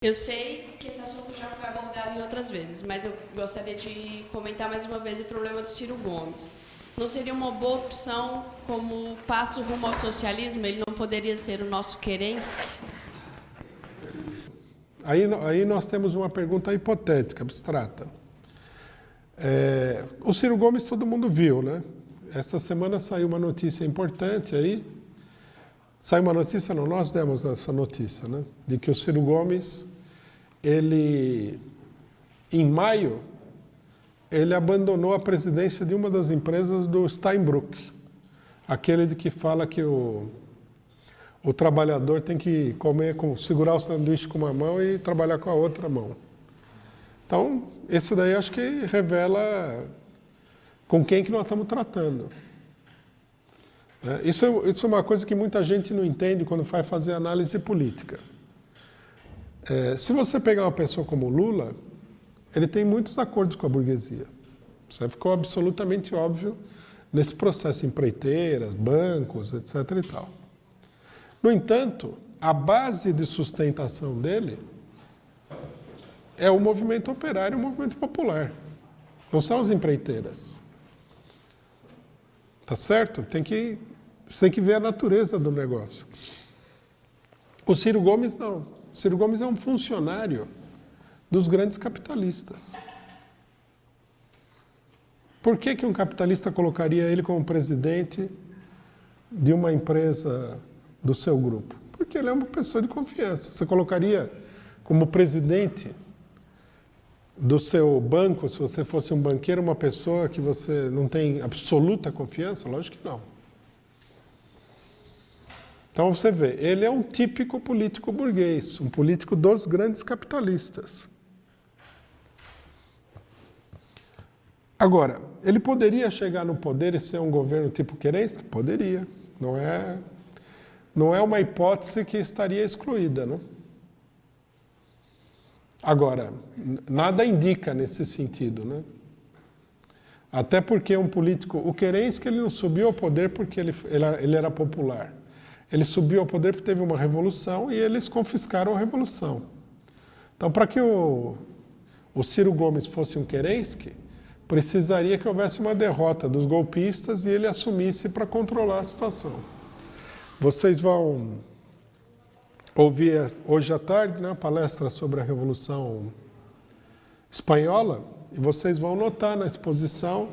Eu sei que esse assunto já foi abordado em outras vezes, mas eu gostaria de comentar mais uma vez o problema do Ciro Gomes. Não seria uma boa opção como passo rumo ao socialismo? Ele não poderia ser o nosso Kerensky? Aí nós temos uma pergunta hipotética, abstrata. O Ciro Gomes todo mundo viu, né? Esta semana saiu uma notícia importante aí. Saiu uma notícia, não, nós demos essa notícia, né? De que o Ciro Gomes, ele, em maio, ele abandonou a presidência de uma das empresas do Steinbrück, aquele de que fala que o trabalhador tem que segurar o sanduíche com uma mão e trabalhar com a outra mão. Então, isso daí acho que revela com quem que nós estamos tratando. Isso é uma coisa que muita gente não entende quando vai fazer análise política. Se você pegar uma pessoa como Lula, ele tem muitos acordos com a burguesia. Isso ficou absolutamente óbvio nesse processo, empreiteiras, bancos, etc. e tal. No entanto, a base de sustentação dele é o movimento operário e o movimento popular. Não são as empreiteiras. Tá certo? Você tem que ver a natureza do negócio. O Ciro Gomes não. O Ciro Gomes é um funcionário dos grandes capitalistas. Por que um capitalista colocaria ele como presidente de uma empresa do seu grupo? Porque ele é uma pessoa de confiança. Você colocaria como presidente do seu banco, se você fosse um banqueiro, uma pessoa que você não tem absoluta confiança? Lógico que não. Então você vê, ele é um típico político burguês, um político dos grandes capitalistas. Agora, ele poderia chegar no poder e ser um governo tipo Kerensky? Poderia. Não é uma hipótese que estaria excluída, né? Agora, nada indica nesse sentido, né? Até porque um político... O Kerensky, ele não subiu ao poder porque ele era popular. Ele subiu ao poder porque teve uma revolução e eles confiscaram a revolução. Então, para que o Ciro Gomes fosse um Kerensky, precisaria que houvesse uma derrota dos golpistas e ele assumisse para controlar a situação. Vocês vão ouvir hoje à tarde, né, uma palestra sobre a Revolução Espanhola, e vocês vão notar na exposição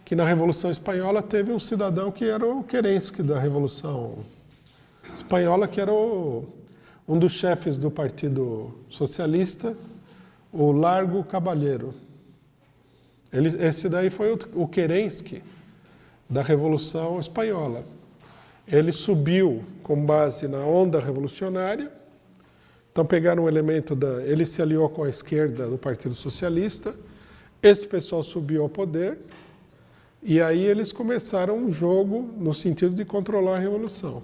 que na Revolução Espanhola teve um cidadão que era o Kerensky da Revolução Espanhola, que era um dos chefes do Partido Socialista, o Largo Caballero. Esse daí foi o Kerensky da Revolução Espanhola. Ele subiu com base na onda revolucionária, então pegaram um elemento ele se aliou com a esquerda do Partido Socialista, esse pessoal subiu ao poder, e aí eles começaram um jogo no sentido de controlar a revolução.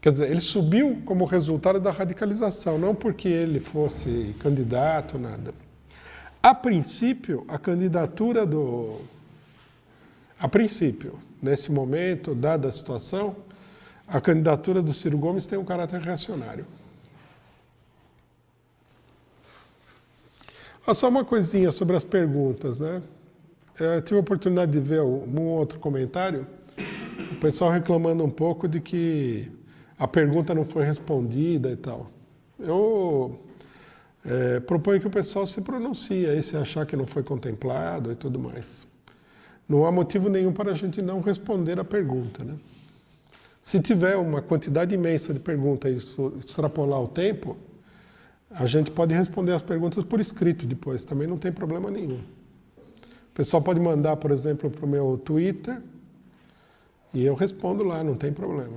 Quer dizer, ele subiu como resultado da radicalização, não porque ele fosse candidato, nada. A princípio, a candidatura A princípio, nesse momento, dada a situação, a candidatura do Ciro Gomes tem um caráter reacionário. Só uma coisinha sobre as perguntas, né? Eu tive a oportunidade de ver um outro comentário, o pessoal reclamando um pouco de que a pergunta não foi respondida e tal. Eu proponho que o pessoal se pronuncie aí, se achar que não foi contemplado e tudo mais. Não há motivo nenhum para a gente não responder a pergunta, né? Se tiver uma quantidade imensa de perguntas e isso extrapolar o tempo, a gente pode responder as perguntas por escrito depois, também não tem problema nenhum. O pessoal pode mandar, por exemplo, para o meu Twitter e eu respondo lá, não tem problema.